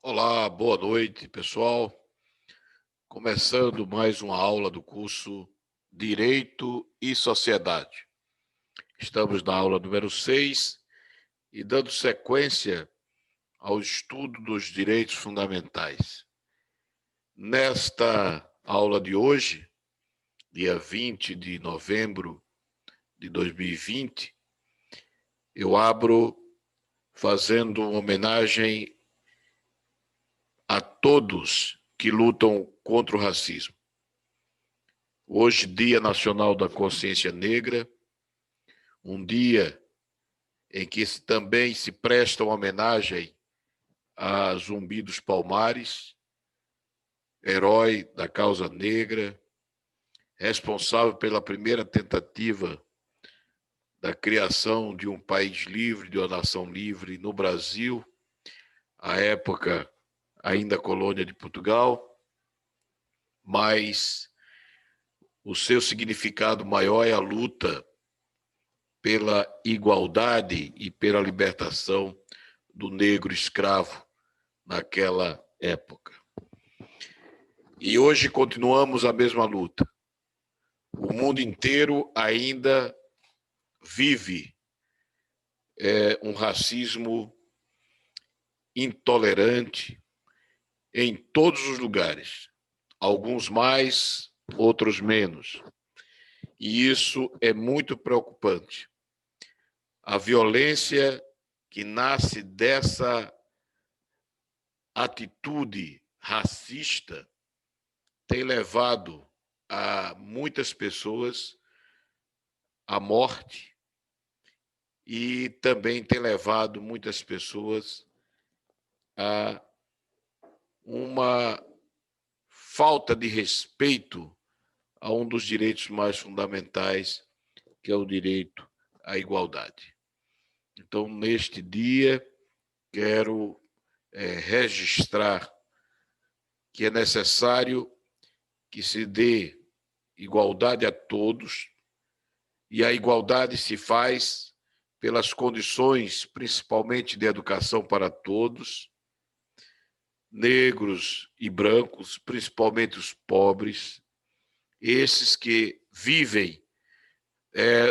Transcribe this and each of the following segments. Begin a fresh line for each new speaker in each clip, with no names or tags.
Olá, boa noite, pessoal. Começando mais uma aula do curso Direito e Sociedade. Estamos na aula número 6 e dando sequência ao estudo dos direitos fundamentais. Nesta aula de hoje, dia 20 de novembro de 2020, eu abro fazendo uma homenagem a todos que lutam contra o racismo. Hoje, Dia Nacional da Consciência Negra, um dia em que também se presta uma homenagem a Zumbi dos Palmares, herói da causa negra, responsável pela primeira tentativa da criação de um país livre, de uma nação livre no Brasil, à época ainda colônia de Portugal, mas o seu significado maior é a luta pela igualdade e pela libertação do negro escravo naquela época. E hoje continuamos a mesma luta. O mundo inteiro ainda vive um racismo intolerante em todos os lugares, alguns mais, outros menos. E isso é muito preocupante. A violência que nasce dessa atitude racista tem levado a muitas pessoas à morte e também tem levado muitas pessoas a uma falta de respeito a um dos direitos mais fundamentais, que é o direito à igualdade. Então, neste dia, quero registrar que é necessário que se dê igualdade a todos, e a igualdade se faz pelas condições, principalmente de educação para todos, negros e brancos, principalmente os pobres, esses que vivem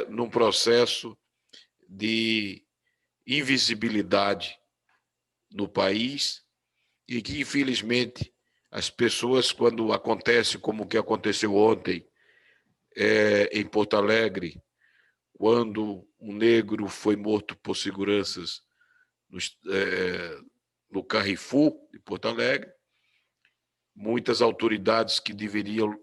num processo de invisibilidade no país e que, infelizmente, as pessoas, quando acontece como o que aconteceu ontem em Porto Alegre, quando um negro foi morto por seguranças no Carrefour de Porto Alegre, muitas autoridades que deveriam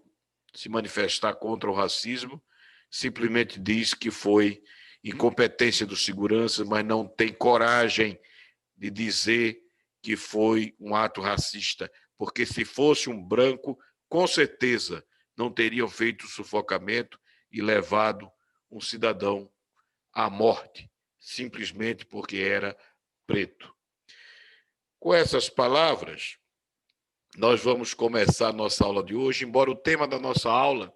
se manifestar contra o racismo simplesmente diz que foi incompetência dos seguranças, mas não tem coragem de dizer que foi um ato racista, porque se fosse um branco, com certeza não teriam feito o sufocamento e levado um cidadão à morte, simplesmente porque era preto. Com essas palavras, nós vamos começar a nossa aula de hoje, embora o tema da nossa aula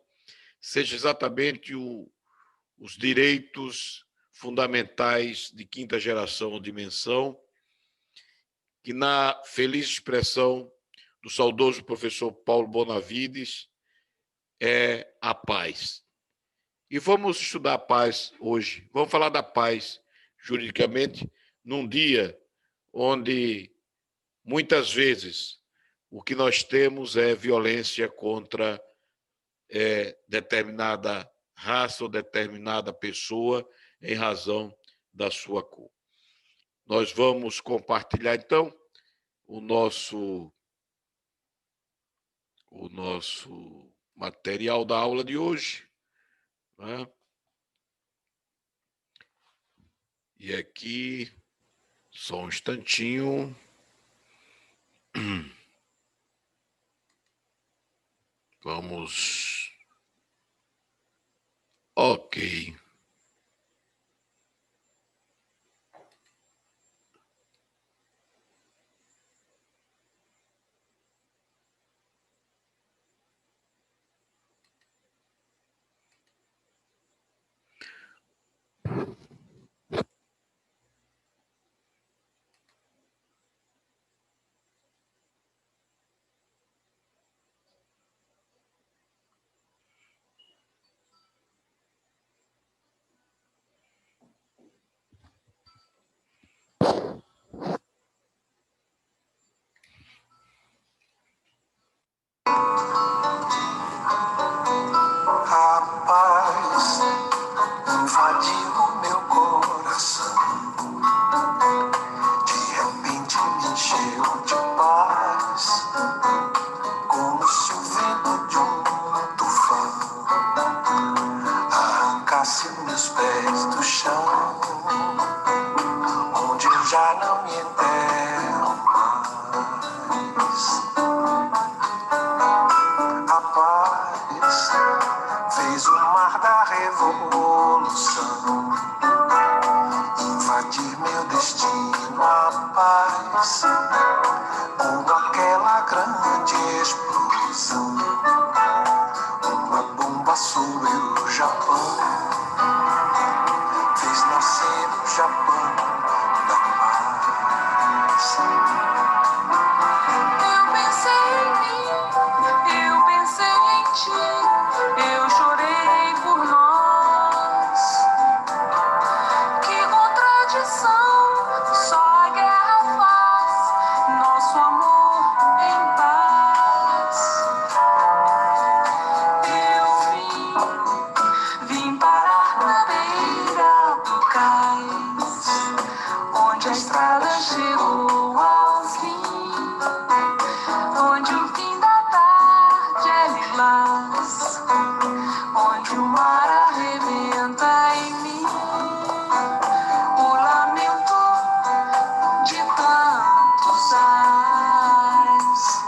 seja exatamente os direitos fundamentais de quinta geração ou dimensão, que na feliz expressão do saudoso professor Paulo Bonavides é a paz. E vamos estudar a paz hoje. Vamos falar da paz juridicamente num dia onde muitas vezes o que nós temos é violência contra determinada raça ou determinada pessoa em razão da sua cor. Nós vamos compartilhar, então, o nosso material da aula de hoje, né? E aqui, só um instantinho. Vamos. Ok.
meus pés do chão, onde eu já não me enterro mais. A paz fez o mar da revolução invadir meu destino. A paz, como aquela grande explosão, uma bomba sobre o Japão, fez nascer o Japão da paz. Eu pensei em mim, eu pensei em ti, eu chorei por nós. Que contradição, só a guerra faz nosso amor em paz. Eu vim parar na beira do cais, onde a estrada chegou ao fim, onde o fim da tarde é lilás, onde o mar arrebenta em mim, o lamento de tantos ais.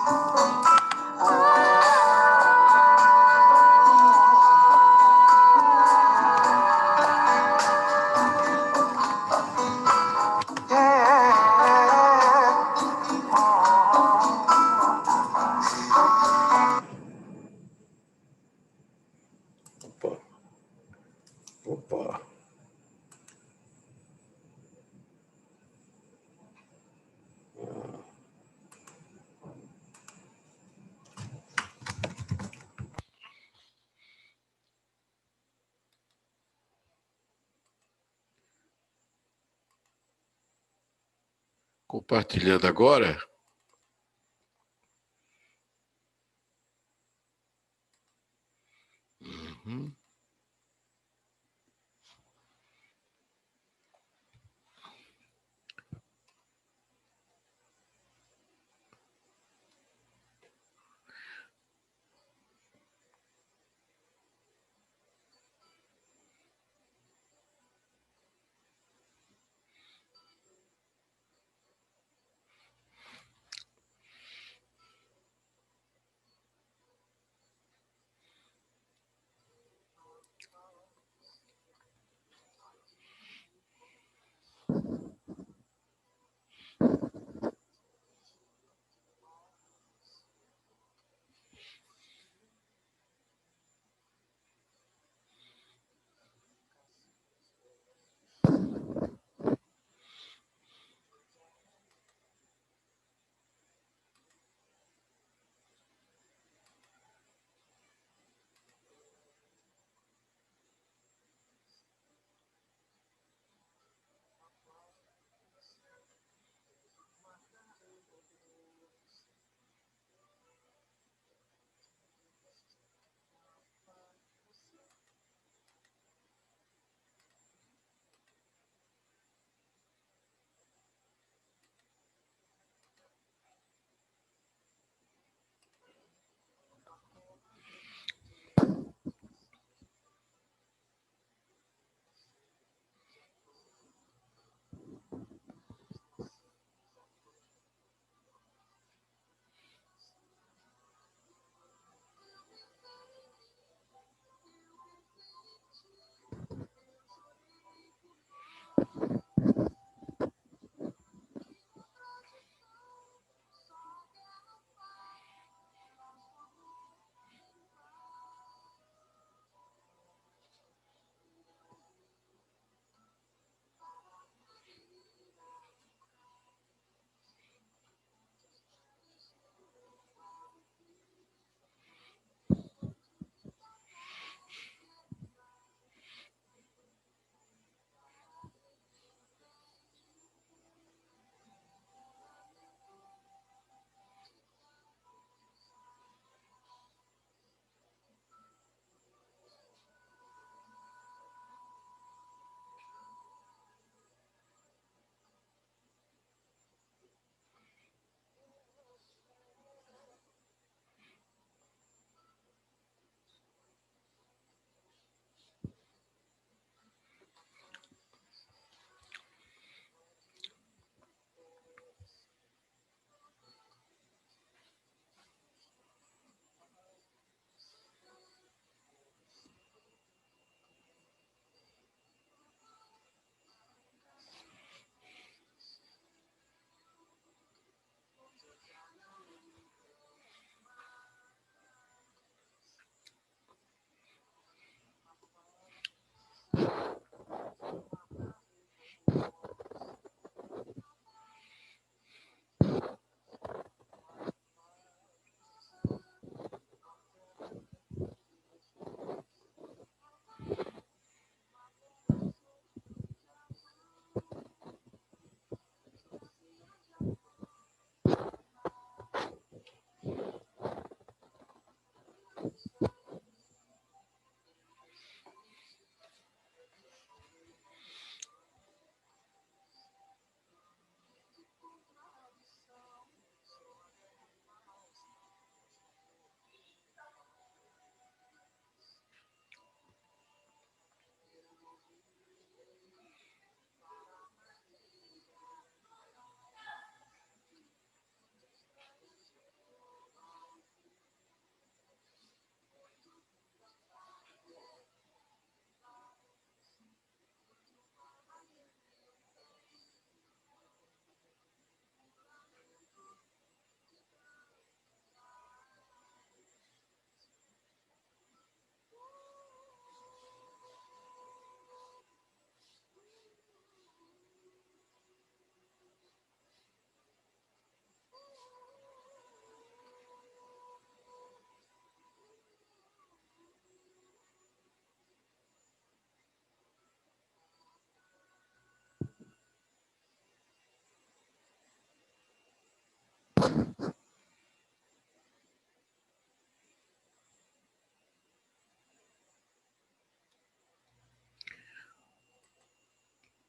Opa. Opa. Compartilhando agora. Uhum.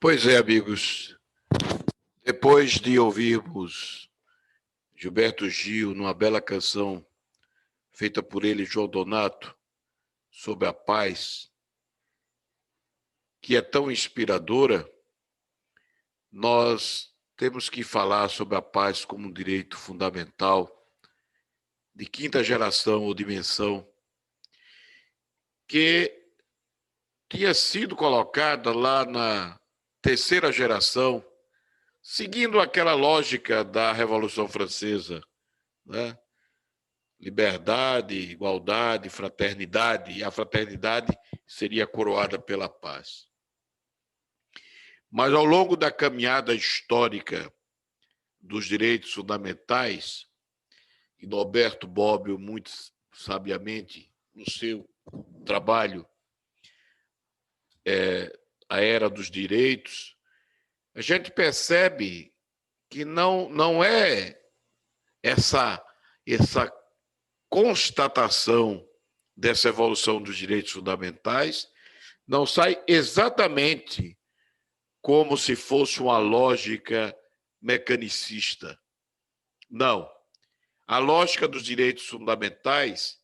Pois é, amigos, depois de ouvirmos Gilberto Gil numa bela canção feita por ele, João Donato, sobre a paz, que é tão inspiradora, nós temos que falar sobre a paz como um direito fundamental de quinta geração ou dimensão, que tinha sido colocada lá na terceira geração, seguindo aquela lógica da Revolução Francesa, né? Liberdade, igualdade, fraternidade, e a fraternidade seria coroada pela paz. Mas ao longo da caminhada histórica dos direitos fundamentais, e Norberto Bobbio, muito sabiamente, no seu trabalho, A Era dos Direitos, a gente percebe que não é essa constatação dessa evolução dos direitos fundamentais, não sai exatamente como se fosse uma lógica mecanicista. Não. A lógica dos direitos fundamentais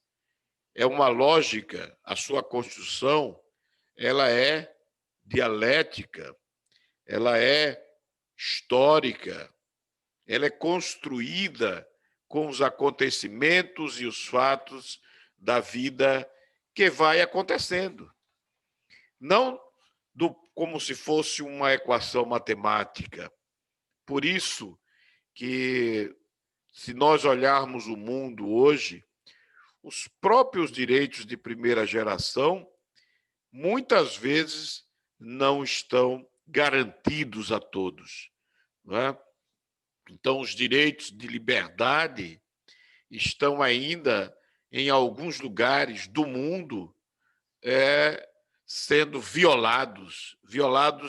é uma lógica, a sua construção, ela é dialética, ela é histórica, ela é construída com os acontecimentos e os fatos da vida que vai acontecendo. Não como se fosse uma equação matemática. Por isso que, se nós olharmos o mundo hoje, os próprios direitos de primeira geração, muitas vezes, não estão garantidos a todos, não é? Então, os direitos de liberdade estão ainda, em alguns lugares do mundo, sendo violados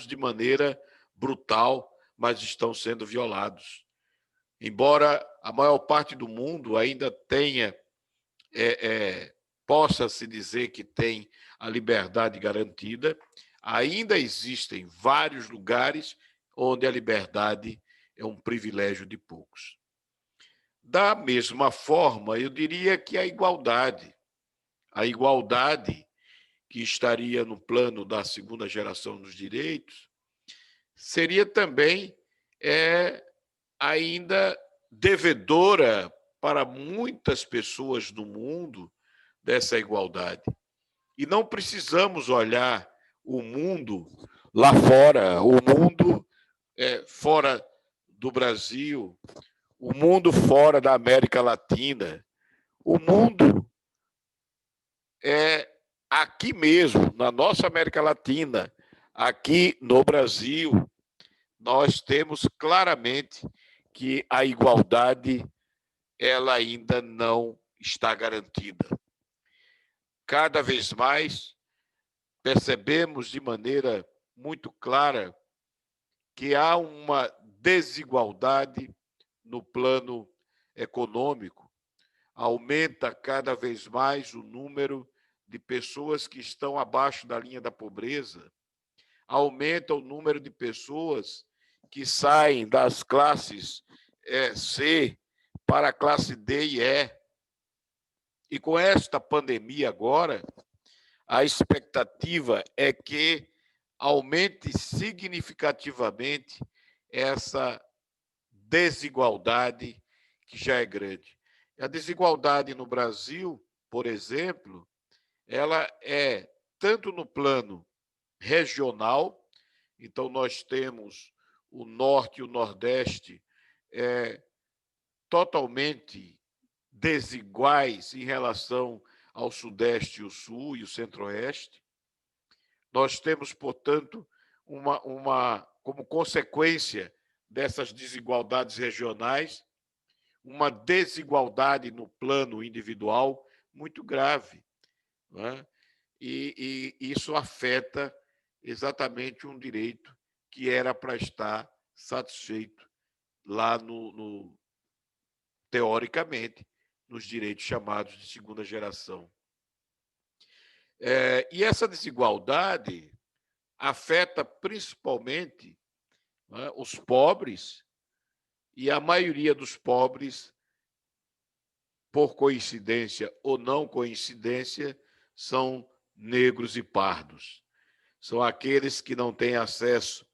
de maneira brutal, mas estão sendo violados. Embora a maior parte do mundo ainda tenha, possa-se dizer que tem a liberdade garantida, ainda existem vários lugares onde a liberdade é um privilégio de poucos. Da mesma forma, eu diria que a igualdade que estaria no plano da segunda geração dos direitos, seria também ainda devedora para muitas pessoas no mundo dessa igualdade. E não precisamos olhar o mundo lá fora, o mundo fora do Brasil, o mundo fora da América Latina. O mundo é aqui mesmo, na nossa América Latina, aqui no Brasil, nós temos claramente que a igualdade ela ainda não está garantida. Cada vez mais percebemos de maneira muito clara que há uma desigualdade no plano econômico. Aumenta cada vez mais o número de pessoas que estão abaixo da linha da pobreza, aumenta o número de pessoas que saem das classes C para a classe D e E. E com esta pandemia agora, a expectativa é que aumente significativamente essa desigualdade que já é grande. A desigualdade no Brasil, por exemplo, ela é tanto no plano regional, então nós temos o norte e o nordeste totalmente desiguais em relação ao sudeste e o sul e o centro-oeste. Nós temos, portanto, como consequência dessas desigualdades regionais, uma desigualdade no plano individual muito grave, não é? E isso afeta exatamente um direito que era para estar satisfeito lá teoricamente, nos direitos chamados de segunda geração. E essa desigualdade, afeta principalmente, né, os pobres, e a maioria dos pobres, por coincidência ou não coincidência, são negros e pardos. São aqueles que não têm acesso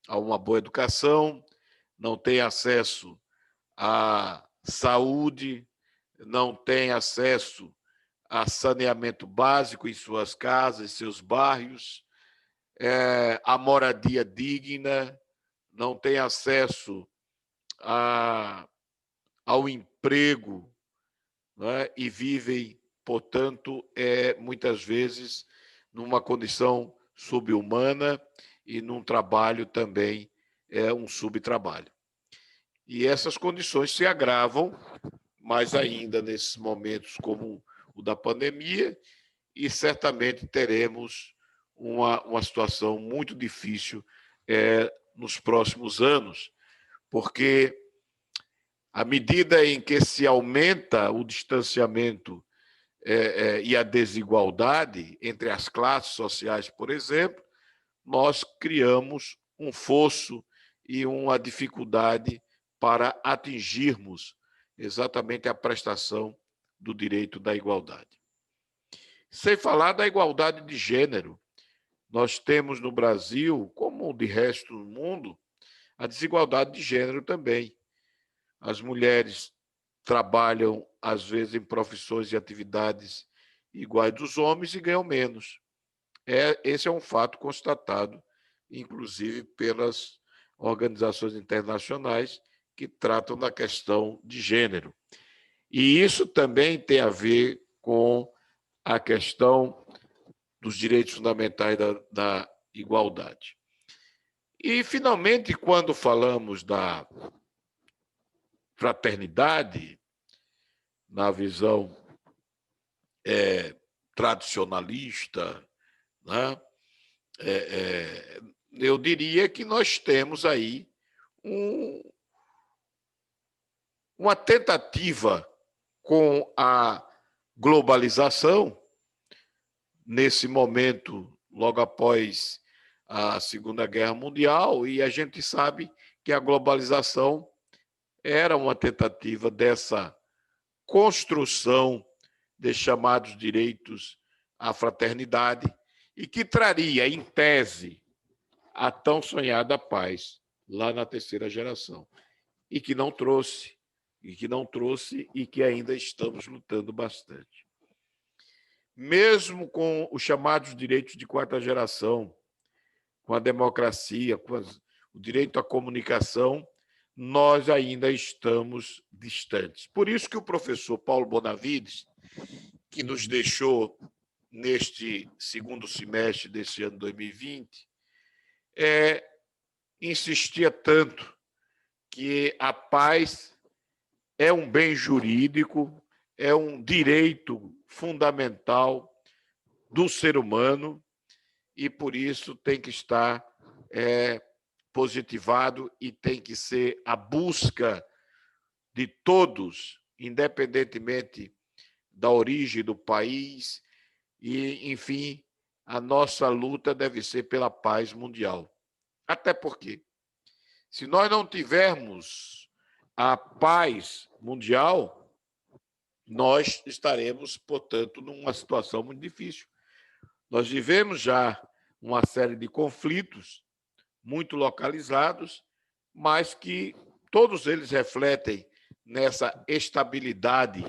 a uma boa educação, não têm acesso à saúde, não têm acesso a saneamento básico em suas casas, em seus bairros, a moradia digna, não têm acesso ao emprego, né? E vivem, portanto, muitas vezes numa condição subhumana e num trabalho também um subtrabalho. E essas condições se agravam mais ainda nesses momentos como o da pandemia, e certamente teremos uma situação muito difícil nos próximos anos, porque à medida em que se aumenta o distanciamento e a desigualdade entre as classes sociais, por exemplo, nós criamos um fosso e uma dificuldade para atingirmos exatamente a prestação do direito da igualdade. Sem falar da igualdade de gênero. Nós temos no Brasil, como de resto do mundo, a desigualdade de gênero também. As mulheres trabalham, às vezes, em profissões e atividades iguais dos homens e ganham menos. Esse é um fato constatado, inclusive pelas organizações internacionais que tratam da questão de gênero. E isso também tem a ver com a questão dos direitos fundamentais da igualdade. E, finalmente, quando falamos da fraternidade, na visão tradicionalista, né? Eu diria que nós temos aí uma tentativa com a globalização, nesse momento, logo após a Segunda Guerra Mundial, e a gente sabe que a globalização era uma tentativa dessa construção de chamados direitos à fraternidade e que traria, em tese, a tão sonhada paz lá na terceira geração, e que não trouxe, e que ainda estamos lutando bastante. Mesmo com os chamados direitos de quarta geração, com a democracia, com o direito à comunicação, nós ainda estamos distantes. Por isso que o professor Paulo Bonavides, que nos deixou neste segundo semestre desse ano 2020, insistia tanto que a paz é um bem jurídico, é um direito fundamental do ser humano e, por isso, tem que estar positivado e tem que ser a busca de todos, independentemente da origem do país, e, enfim, a nossa luta deve ser pela paz mundial. Até porque, se nós não tivermos a paz mundial, nós estaremos, portanto, numa situação muito difícil. Nós vivemos já uma série de conflitos muito localizados, mas que todos eles refletem nessa estabilidade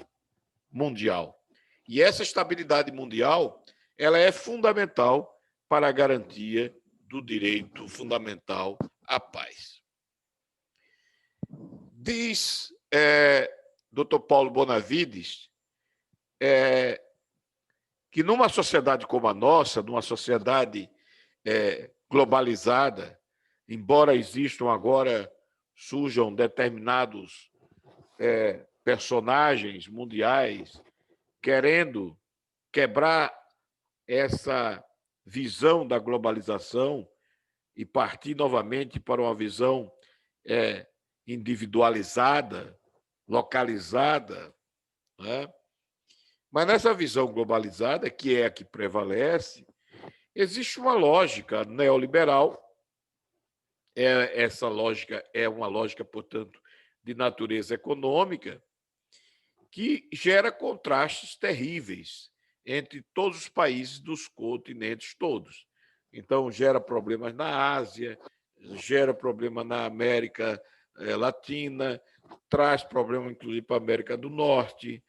mundial. E essa estabilidade mundial, ela é fundamental para a garantia do direito fundamental à paz. Diz Dr. Paulo Bonavides que numa sociedade como a nossa, numa sociedade globalizada, embora existam agora, surjam determinados personagens mundiais querendo quebrar essa visão da globalização e partir novamente para uma visão individualizada, localizada, né? Mas nessa visão globalizada, que é a que prevalece, Existe uma lógica neoliberal, essa lógica é uma lógica, portanto, de natureza econômica, que gera contrastes terríveis entre todos os países dos continentes todos. Então, gera problemas na Ásia, gera problema na América Latina, traz problema, inclusive, para a América do Norte,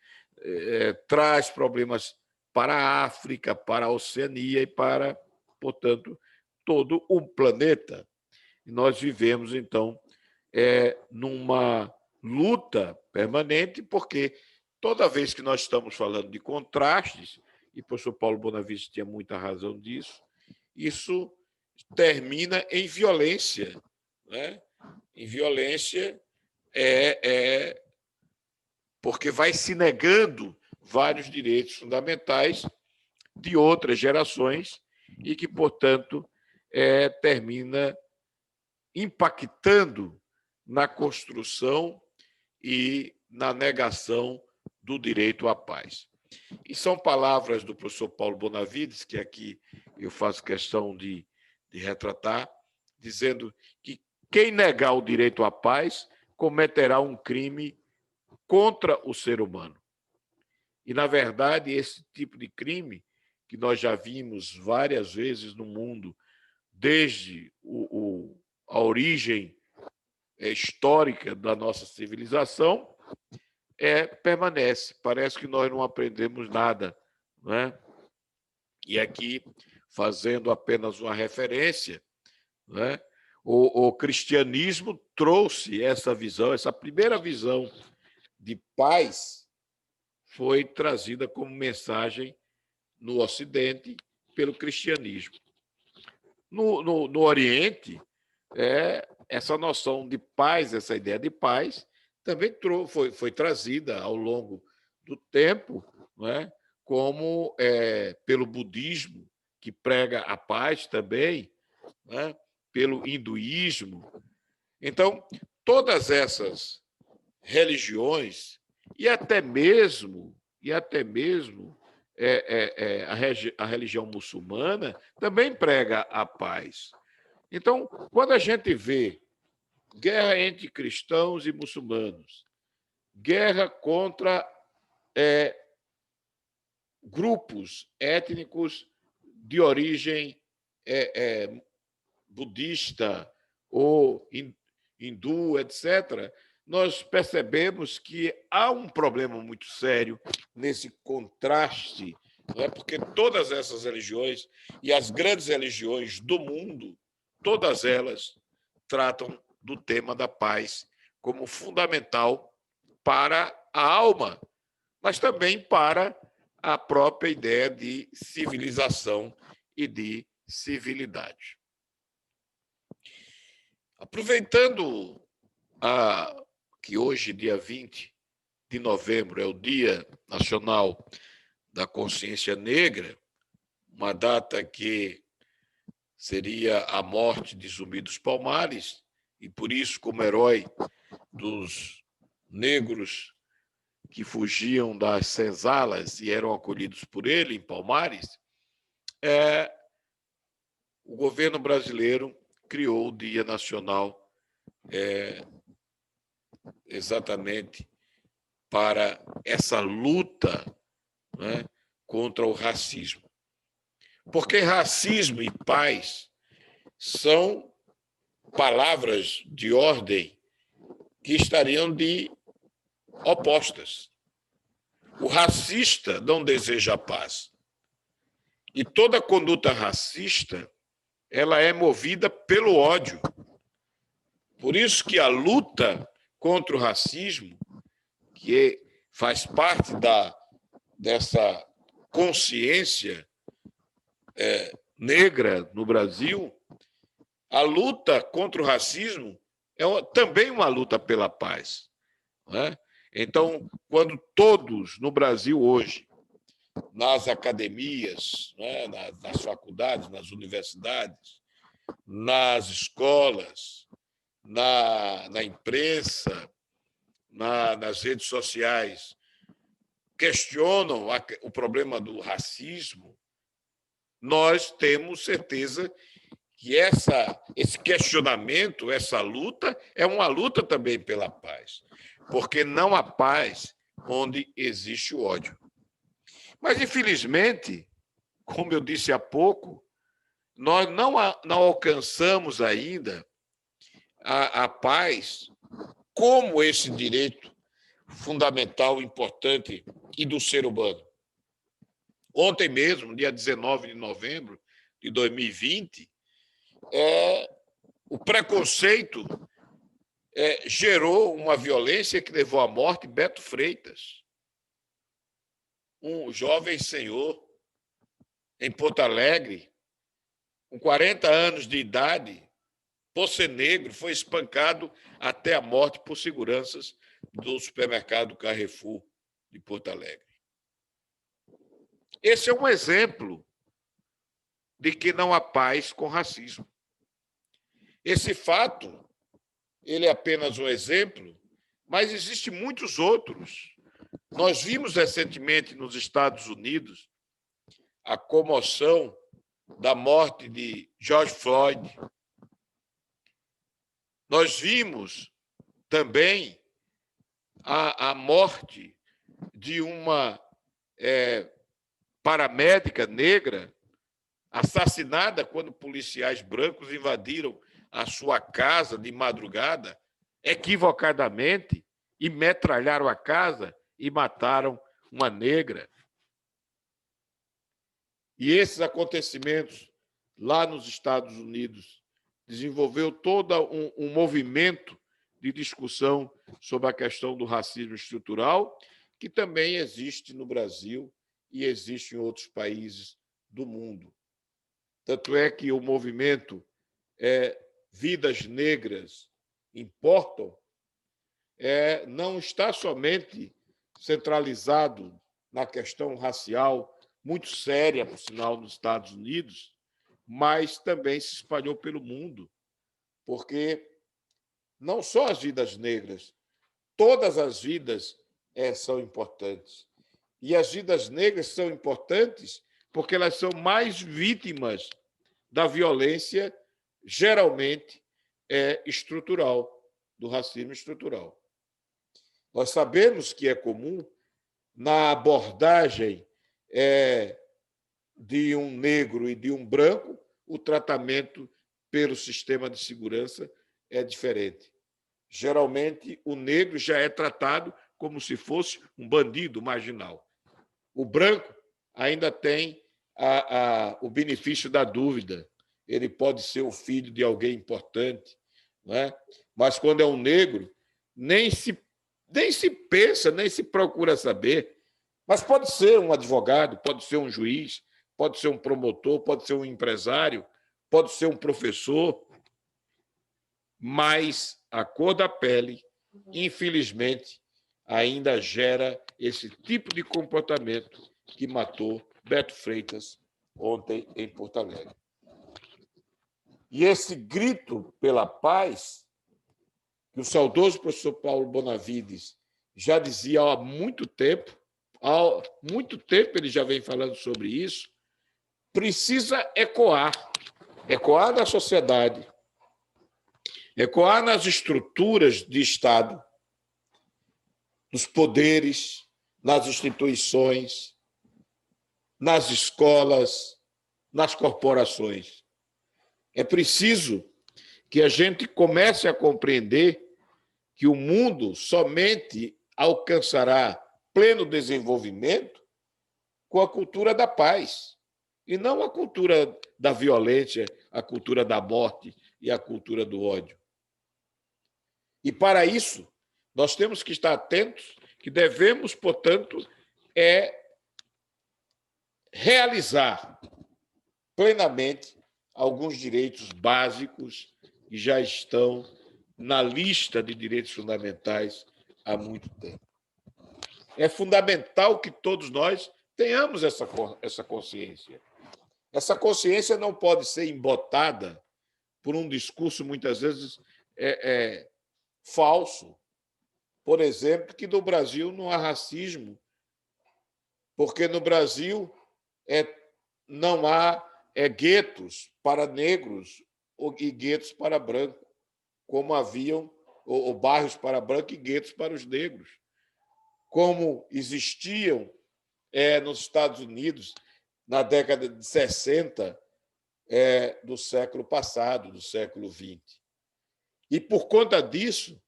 traz problemas para a África, para a Oceania e para, portanto, todo o planeta. E nós vivemos, então, numa luta permanente, porque toda vez que nós estamos falando de contrastes, e o professor Paulo Bonavista tinha muita razão disso, isso termina em violência. Né? Em violência porque vai se negando vários direitos fundamentais de outras gerações e que, portanto, termina impactando na construção e na negação do direito à paz. E são palavras do professor Paulo Bonavides, que aqui eu faço questão de retratar, dizendo que quem negar o direito à paz cometerá um crime contra o ser humano. E, na verdade, esse tipo de crime, que nós já vimos várias vezes no mundo, desde a origem histórica da nossa civilização, permanece. Parece que nós não aprendemos nada. Não é? E aqui, fazendo apenas uma referência, não é? O cristianismo trouxe essa visão, essa primeira visão de paz foi trazida como mensagem no Ocidente pelo cristianismo. No Oriente, essa noção de paz, essa ideia de paz, também foi trazida ao longo do tempo, não é? Como pelo budismo, que prega a paz também, não é? Pelo hinduísmo. Então, todas essas religiões, e até mesmo a religião muçulmana, também prega a paz. Então, quando a gente vê guerra entre cristãos e muçulmanos, guerra contra grupos étnicos de origem budista ou hindu, etc., nós percebemos que há um problema muito sério nesse contraste, não é? Porque todas essas religiões e as grandes religiões do mundo, todas elas tratam do tema da paz como fundamental para a alma, mas também para a própria ideia de civilização e de civilidade. Aproveitando que hoje, dia 20 de novembro, é o Dia Nacional da Consciência Negra, uma data que seria a morte de Zumbi dos Palmares, e por isso, como herói dos negros que fugiam das senzalas e eram acolhidos por ele em Palmares, o governo brasileiro criou o Dia Nacional exatamente para essa luta, né, contra o racismo. Porque racismo e paz são palavras de ordem que estariam de opostas. O racista não deseja a paz. E toda conduta racista, ela é movida pelo ódio. Por isso que a luta contra o racismo, que faz parte dessa consciência negra no Brasil, a luta contra o racismo também uma luta pela paz. Não é? Então, quando todos no Brasil hoje, nas academias, né, nas faculdades, nas universidades, nas escolas, na imprensa, nas redes sociais, questionam o problema do racismo, nós temos certeza que esse questionamento, essa luta, é uma luta também pela paz, porque não há paz onde existe o ódio. Mas, infelizmente, como eu disse há pouco, nós não alcançamos ainda a paz como esse direito fundamental, importante e do ser humano. Ontem mesmo, dia 19 de novembro de 2020, o preconceito gerou uma violência que levou à morte Beto Freitas, um jovem senhor em Porto Alegre, com 40 anos de idade, por ser negro, foi espancado até a morte por seguranças do supermercado Carrefour de Porto Alegre. Esse é um exemplo de que não há paz com racismo. Esse fato, ele é apenas um exemplo, mas existem muitos outros. Nós vimos recentemente nos Estados Unidos a comoção da morte de George Floyd. Nós vimos também a morte de uma paramédica negra assassinada quando policiais brancos invadiram a sua casa de madrugada, equivocadamente, e metralharam a casa e mataram uma negra. E esses acontecimentos lá nos Estados Unidos desenvolveu todo um movimento de discussão sobre a questão do racismo estrutural, que também existe no Brasil e existe em outros países do mundo. Tanto é que o movimento Vidas Negras Importam não está somente centralizado na questão racial, muito séria, por sinal, nos Estados Unidos, mas também se espalhou pelo mundo, porque não só as vidas negras, todas as vidas são importantes. E as vidas negras são importantes porque elas são mais vítimas da violência, geralmente estrutural, do racismo estrutural. Nós sabemos que é comum, na abordagem de um negro e de um branco, o tratamento pelo sistema de segurança é diferente. Geralmente, o negro já é tratado como se fosse um bandido marginal. O branco ainda tem o benefício da dúvida. Ele pode ser o filho de alguém importante, não é? Mas quando é um negro, nem se pensa, nem se procura saber. Mas pode ser um advogado, pode ser um juiz, pode ser um promotor, pode ser um empresário, pode ser um professor, mas a cor da pele, infelizmente, ainda gera esse tipo de comportamento que matou Beto Freitas ontem em Porto Alegre. E esse grito pela paz, que o saudoso professor Paulo Bonavides já dizia há muito tempo ele já vem falando sobre isso, precisa ecoar na sociedade, ecoar nas estruturas de Estado, nos poderes, nas instituições, nas escolas, nas corporações. É preciso que a gente comece a compreender que o mundo somente alcançará pleno desenvolvimento com a cultura da paz, e não a cultura da violência, a cultura da morte e a cultura do ódio. E, para isso, nós temos que estar atentos que devemos, portanto, realizar plenamente alguns direitos básicos que já estão na lista de direitos fundamentais há muito tempo. É fundamental que todos nós tenhamos essa consciência. Essa consciência não pode ser embotada por um discurso, muitas vezes, falso. Por exemplo, que no Brasil não há racismo, porque no Brasil não há guetos para negros e guetos para brancos, como haviam, ou bairros para brancos e guetos para os negros, como existiam nos Estados Unidos na década de 60 do século passado, do século XX. E, por conta disso,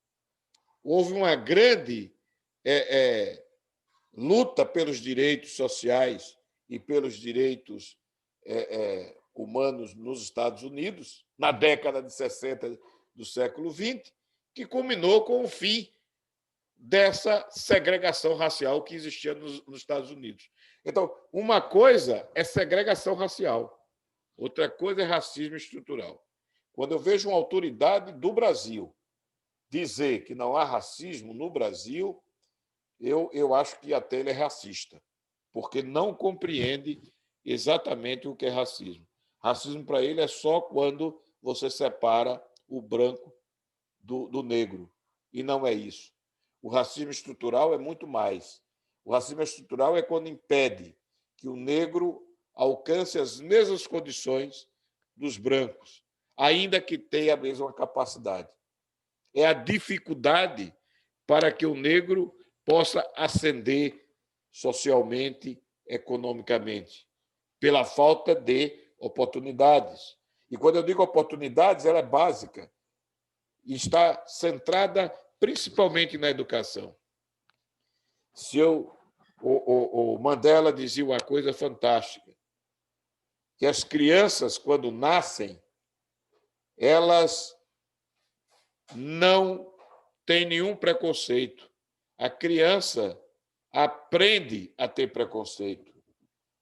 houve uma grande luta pelos direitos sociais e pelos direitos humanos nos Estados Unidos, na década de 60 do século XX, que culminou com o fim dessa segregação racial que existia nos Estados Unidos. Então, uma coisa é segregação racial, outra coisa é racismo estrutural. Quando eu vejo uma autoridade do Brasil dizer que não há racismo no Brasil, eu acho que até ele é racista, porque não compreende exatamente o que é racismo. Racismo, para ele, é só quando você separa o branco do negro, e não é isso. O racismo estrutural é muito mais. O racismo estrutural é quando impede que o negro alcance as mesmas condições dos brancos, ainda que tenha a mesma capacidade. É a dificuldade para que o negro possa ascender socialmente, economicamente, pela falta de oportunidades. E quando eu digo oportunidades, ela é básica e está centrada principalmente na educação. O Mandela dizia uma coisa fantástica, que as crianças, quando nascem, elas não têm nenhum preconceito. A criança aprende a ter preconceito.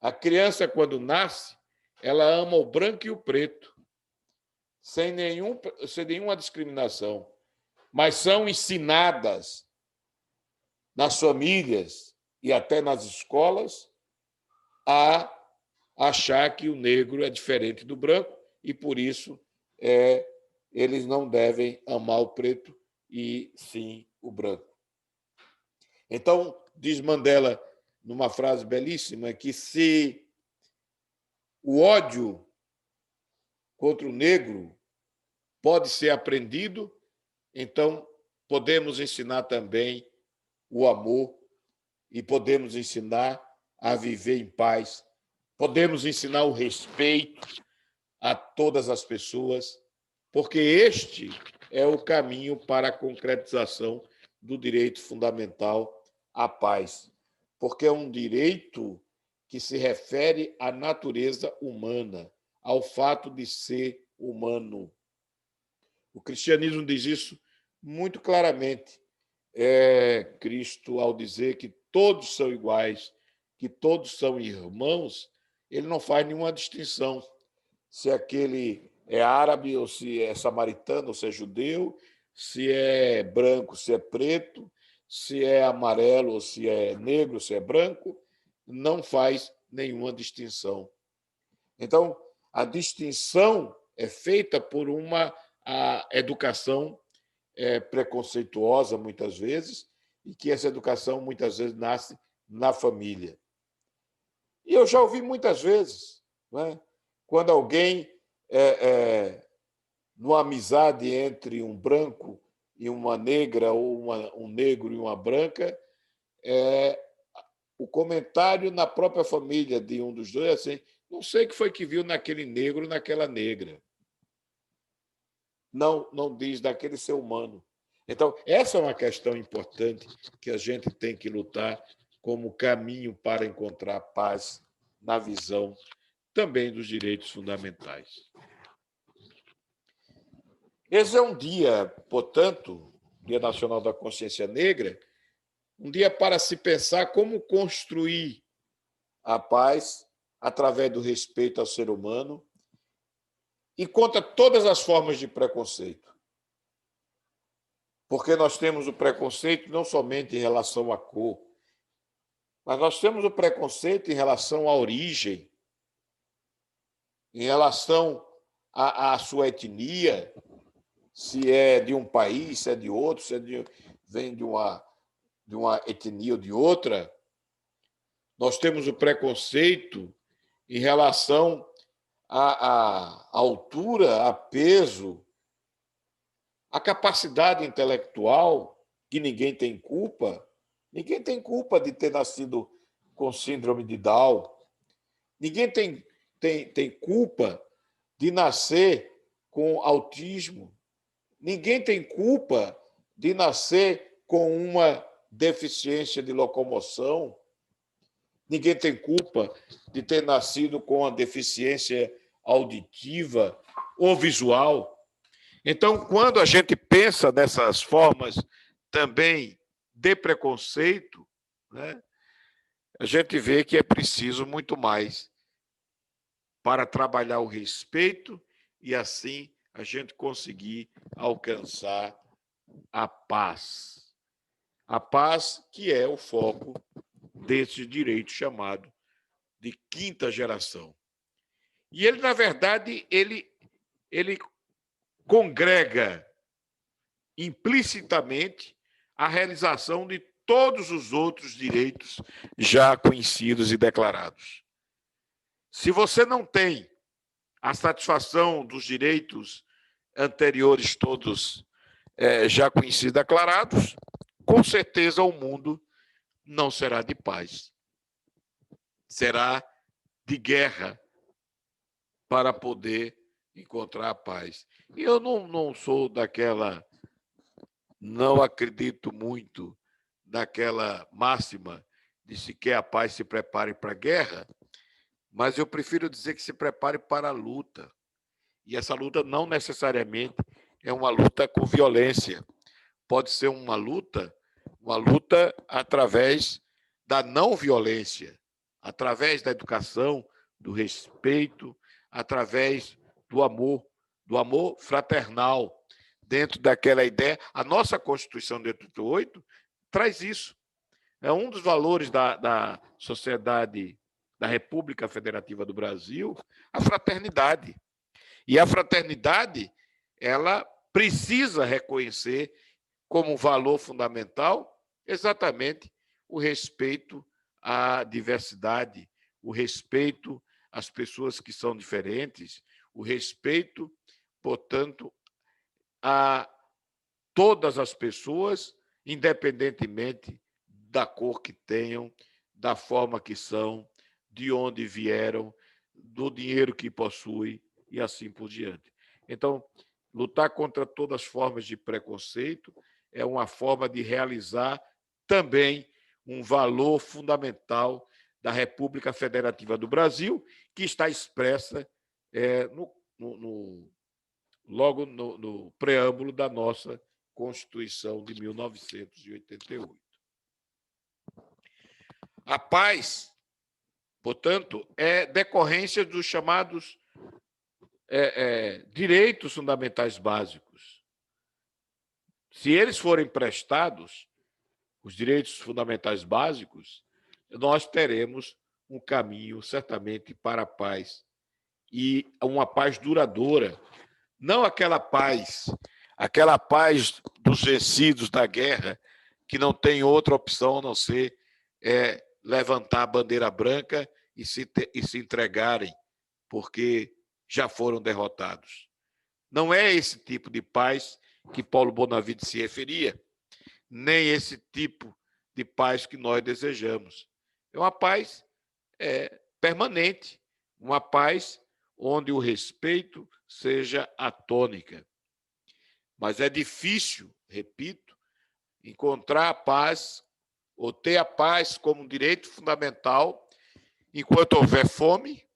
A criança, quando nasce, ela ama o branco e o preto, sem nenhuma discriminação, mas são ensinadas nas famílias e até nas escolas a achar que o negro é diferente do branco e, por isso, eles não devem amar o preto e, sim, o branco. Então, diz Mandela, numa frase belíssima, que se o ódio contra o negro pode ser aprendido, então podemos ensinar também o amor e podemos ensinar a viver em paz, podemos ensinar o respeito a todas as pessoas, porque este é o caminho para a concretização do direito fundamental à paz, porque é um direito que se refere à natureza humana, ao fato de ser humano. O cristianismo diz isso muito claramente. Cristo, ao dizer que todos são iguais, que todos são irmãos, ele não faz nenhuma distinção. Se aquele é árabe, ou se é samaritano, ou se é judeu, se é branco, se é preto, se é amarelo, ou se é negro, se é branco, não faz nenhuma distinção. Então, a distinção é feita por uma educação preconceituosa, muitas vezes, e que essa educação, muitas vezes, nasce na família. E eu já ouvi muitas vezes, né, quando alguém, numa amizade entre um branco e uma negra, ou um negro e uma branca, o comentário na própria família de um dos dois é assim: não sei o que foi que viu naquele negro, naquela negra. Não diz daquele ser humano. Então, essa é uma questão importante que a gente tem que lutar como caminho para encontrar paz na visão também dos direitos fundamentais. Esse é um dia, portanto, Dia Nacional da Consciência Negra, um dia para se pensar como construir a paz através do respeito ao ser humano e contra todas as formas de preconceito. Porque nós temos o preconceito não somente em relação à cor, mas nós temos o preconceito em relação à origem, em relação à sua etnia, se é de um país, se é de outro, se vem de uma etnia ou de outra. Nós temos o preconceito em relação a altura, a peso, a capacidade intelectual, que ninguém tem culpa. Ninguém tem culpa de ter nascido com síndrome de Down. Ninguém tem culpa de nascer com autismo. Ninguém tem culpa de nascer com uma deficiência de locomoção. Ninguém tem culpa de ter nascido com uma deficiência auditiva ou visual. Então, quando a gente pensa nessas formas também de preconceito, né, a gente vê que é preciso muito mais para trabalhar o respeito e, assim, a gente conseguir alcançar a paz. A paz que é o foco desse direito chamado de quinta geração. E ele, na verdade, ele congrega implicitamente a realização de todos os outros direitos já conhecidos e declarados. Se você não tem a satisfação dos direitos anteriores todos já conhecidos e declarados, com certeza o mundo não será de paz. Será de guerra para poder encontrar a paz. E eu não sou daquela, não acredito muito naquela máxima de se quer a paz, se prepare para a guerra, mas eu prefiro dizer que se prepare para a luta. E essa luta não necessariamente é uma luta com violência. Pode ser uma luta através da não violência, através da educação, do respeito, através do amor fraternal, dentro daquela ideia. A nossa Constituição de 88 traz isso. É um dos valores da sociedade, da República Federativa do Brasil, a fraternidade. E a fraternidade, ela precisa reconhecer como valor fundamental exatamente o respeito à diversidade, o respeito às pessoas que são diferentes, o respeito, portanto, a todas as pessoas, independentemente da cor que tenham, da forma que são, de onde vieram, do dinheiro que possuem e assim por diante. Então, lutar contra todas as formas de preconceito é uma forma de realizar também um valor fundamental da República Federativa do Brasil, que está expressa logo no preâmbulo da nossa Constituição de 1988. A paz, portanto, é decorrência dos chamados direitos fundamentais básicos. Se eles forem prestados, os direitos fundamentais básicos, nós teremos um caminho, certamente, para a paz, e uma paz duradoura. Não aquela paz dos vencidos da guerra, que não tem outra opção a não ser levantar a bandeira branca e se entregarem, porque já foram derrotados. Não é esse tipo de paz que Paulo Bonavides se referia, nem esse tipo de paz que nós desejamos. É uma paz permanente, uma paz onde o respeito seja a tônica. Mas é difícil, repito, encontrar a paz ou ter a paz como um direito fundamental enquanto houver fome,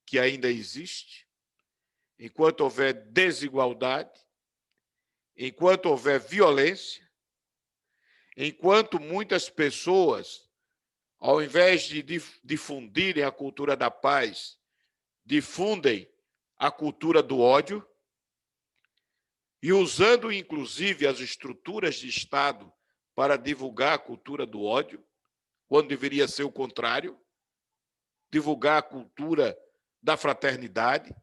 que ainda existe, enquanto houver desigualdade, enquanto houver violência, enquanto muitas pessoas, ao invés de difundirem a cultura da paz, difundem a cultura do ódio, e usando, inclusive, as estruturas de Estado para divulgar a cultura do ódio, quando deveria ser o contrário, divulgar a cultura da fraternidade,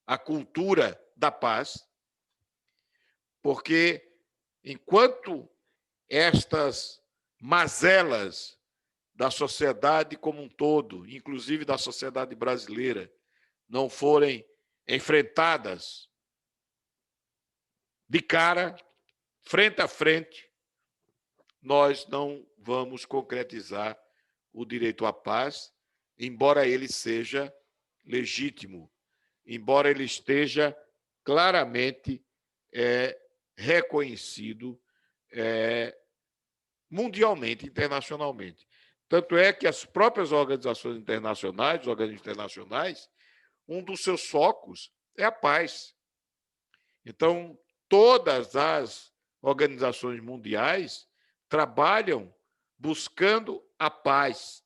a cultura da paz, porque enquanto estas mazelas da sociedade como um todo, inclusive da sociedade brasileira, não forem enfrentadas de cara, frente a frente, nós não vamos concretizar o direito à paz, embora ele seja legítimo, embora ele esteja claramente reconhecido mundialmente, internacionalmente. Tanto é que as próprias organizações internacionais, os organismos internacionais, um dos seus focos é a paz. Então, todas as organizações mundiais trabalham buscando a paz.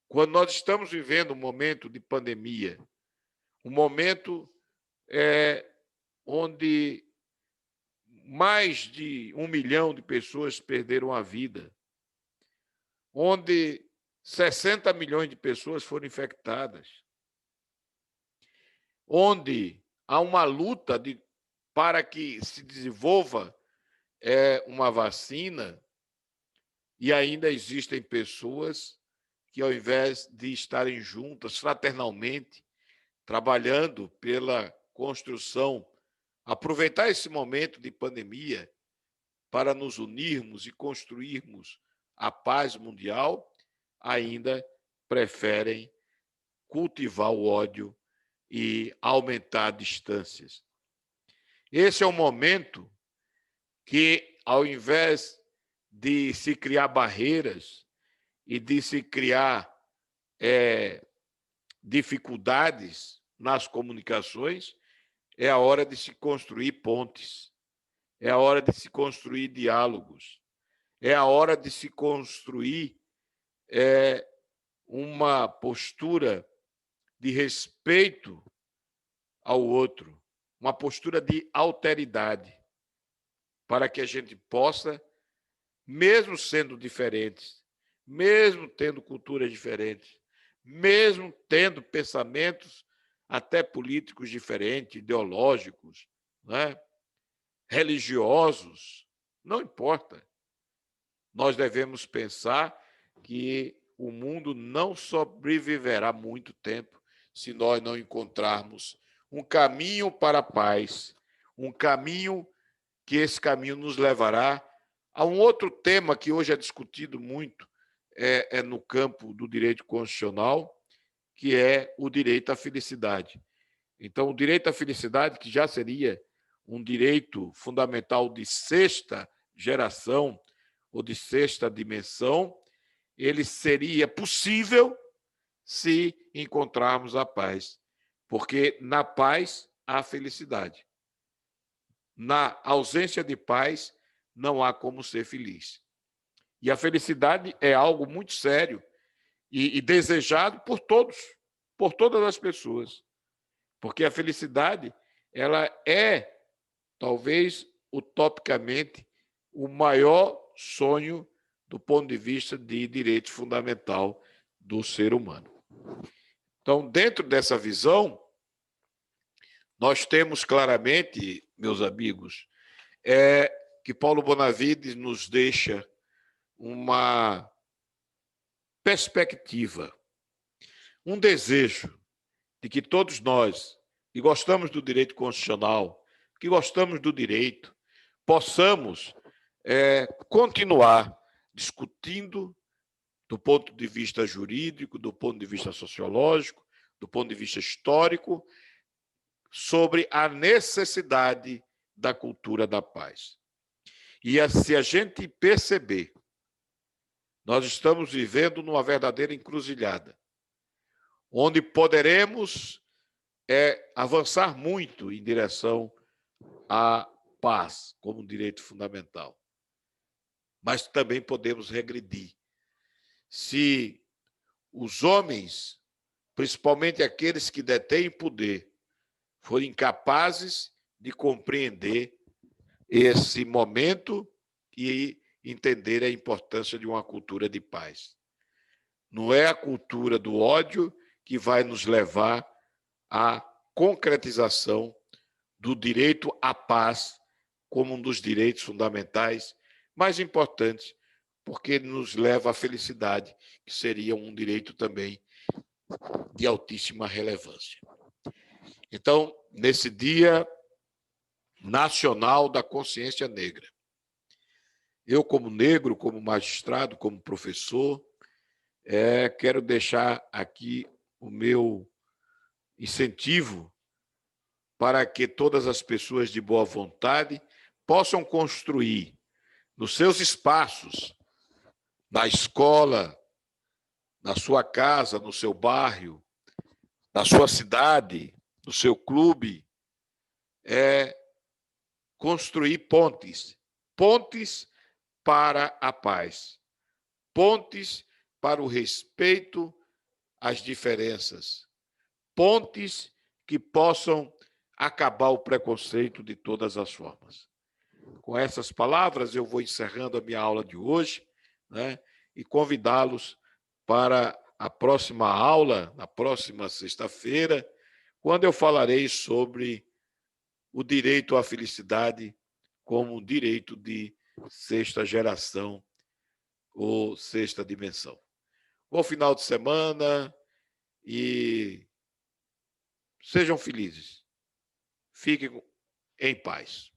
Quando nós estamos vivendo um momento de pandemia, um momento onde mais de 1 milhão de pessoas perderam a vida, onde 60 milhões de pessoas foram infectadas, onde há uma luta para que se desenvolva uma vacina, e ainda existem pessoas que, ao invés de estarem juntas fraternalmente, trabalhando pela construção, aproveitar esse momento de pandemia para nos unirmos e construirmos a paz mundial, ainda preferem cultivar o ódio e aumentar distâncias. Esse é um momento que, ao invés de se criar barreiras e de se criar dificuldades nas comunicações, é a hora de se construir pontes, é a hora de se construir diálogos, é a hora de se construir uma postura de respeito ao outro, uma postura de alteridade, para que a gente possa, mesmo sendo diferentes, mesmo tendo culturas diferentes, mesmo tendo pensamentos até políticos diferentes, ideológicos, né? Religiosos, não importa. Nós devemos pensar que o mundo não sobreviverá muito tempo se nós não encontrarmos um caminho para a paz, um caminho que esse caminho nos levará a um outro tema que hoje é discutido muito no campo do direito constitucional, que é o direito à felicidade. Então, o direito à felicidade, que já seria um direito fundamental de sexta geração ou de sexta dimensão, ele seria possível se encontrarmos a paz, porque na paz há felicidade. Na ausência de paz, não há como ser feliz. E a felicidade é algo muito sério e desejado por todos, por todas as pessoas. Porque a felicidade, ela é, talvez, utopicamente, o maior sonho do ponto de vista de direito fundamental do ser humano. Então, dentro dessa visão, nós temos claramente, meus amigos, que Paulo Bonavides nos deixa uma perspectiva, um desejo de que todos nós, que gostamos do direito constitucional, que gostamos do direito, possamos continuar discutindo do ponto de vista jurídico, do ponto de vista sociológico, do ponto de vista histórico, sobre a necessidade da cultura da paz. E se a gente perceber, nós estamos vivendo numa verdadeira encruzilhada, onde poderemos avançar muito em direção à paz como direito fundamental. Mas também podemos regredir. Se os homens, principalmente aqueles que detêm poder, forem capazes de compreender esse momento e entender a importância de uma cultura de paz. Não é a cultura do ódio que vai nos levar à concretização do direito à paz como um dos direitos fundamentais mais importantes, porque ele nos leva à felicidade, que seria um direito também de altíssima relevância. Então, nesse Dia Nacional da Consciência Negra, eu, como negro, como magistrado, como professor, quero deixar aqui o meu incentivo para que todas as pessoas de boa vontade possam construir nos seus espaços, na escola, na sua casa, no seu bairro, na sua cidade, no seu clube, construir pontes para a paz, pontes para o respeito às diferenças, pontes que possam acabar o preconceito de todas as formas. Com essas palavras, eu vou encerrando a minha aula de hoje, né, e convidá-los para a próxima aula, na próxima sexta-feira, quando eu falarei sobre o direito à felicidade como um direito de sexta geração ou sexta dimensão. Bom final de semana e sejam felizes. Fiquem em paz.